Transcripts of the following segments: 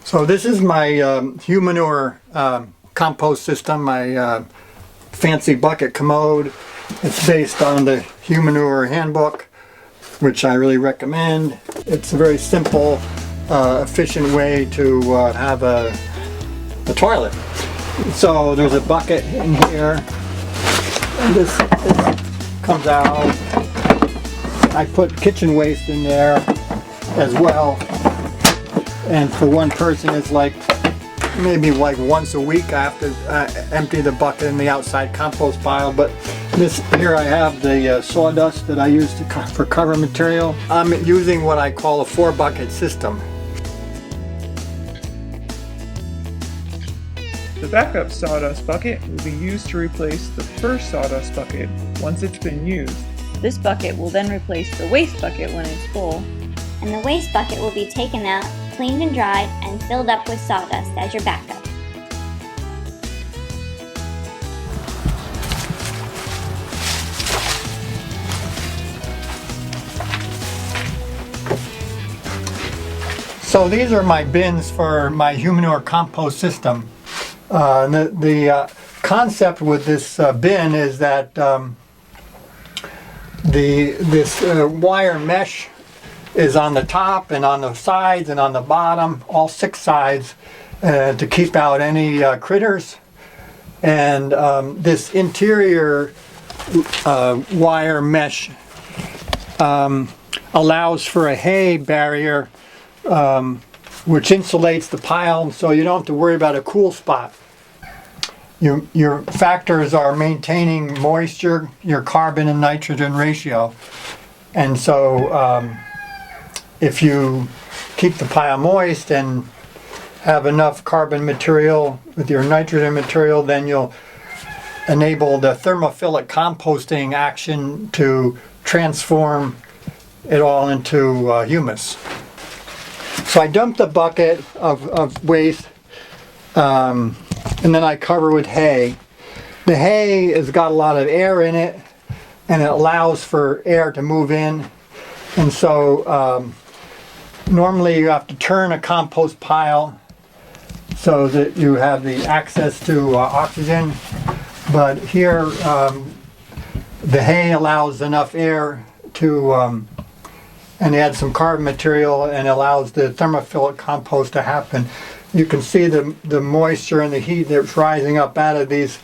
So this is my Humanure compost system, my fancy bucket commode. It's based on the Humanure handbook, which I really recommend. It's a very simple, efficient way to have a toilet. So there's a bucket in here, and this comes out. I put kitchen waste in there as well. And for one person, it's like maybe like once a week I have to empty the bucket in the outside compost pile. But this here I have the sawdust that I use for cover material. I'm using what I call a 4-bucket system. The backup sawdust bucket will be used to replace the first sawdust bucket once it's been used. This bucket will then replace the waste bucket when it's full. And the waste bucket will be taken out, cleaned and dried, and filled up with sawdust as your backup. So these are my bins for my Humanure compost system. The concept with this bin is that this wire mesh is on the top and on the sides and on the bottom, all 6 sides, to keep out any critters. And this interior wire mesh allows for a hay barrier, which insulates the pile, so you don't have to worry about a cool spot. Your factors are maintaining moisture, your carbon and nitrogen ratio. And so if you keep the pile moist and have enough carbon material with your nitrogen material, then you'll enable the thermophilic composting action to transform it all into humus. So I dumped a bucket of waste, and then I cover with hay. The hay has got a lot of air in it, and it allows for air to move in. And so normally you have to turn a compost pile so that you have the access to oxygen. But here the hay allows enough air to and add some carbon material and allows the thermophilic compost to happen. You can see the moisture and the heat that's rising up out of these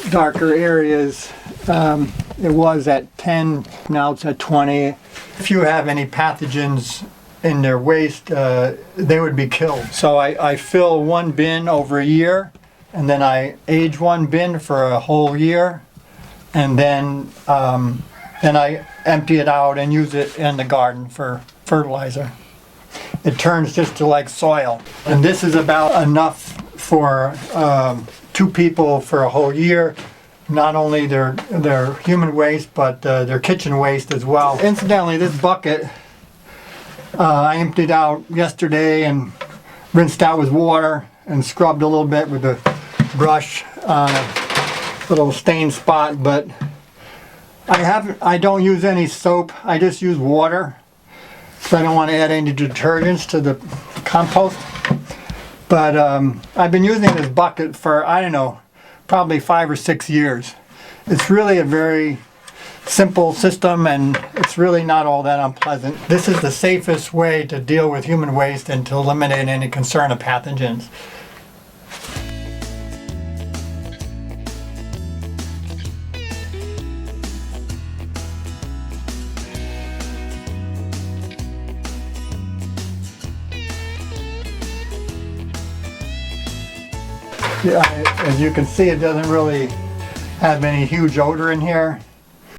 darker areas. It was at 10, now it's at 20. If you have any pathogens in their waste, they would be killed. So I fill one bin over a year, and then I age one bin for a whole year, and then I empty it out and use it in the garden for fertilizer. It turns just to like soil. And this is about enough for 2 people for a whole year. Not only their human waste, but their kitchen waste as well. Incidentally, this bucket I emptied out yesterday and rinsed out with water and scrubbed a little bit with a brush on a little stain spot, but I don't use any soap. I just use water, so I don't want to add any detergents to the compost. But I've been using this bucket for, I don't know, probably 5 or 6 years. It's really a very simple system, and it's really not all that unpleasant. This is the safest way to deal with human waste and to eliminate any concern of pathogens. Yeah, as you can see, it doesn't really have any huge odor in here.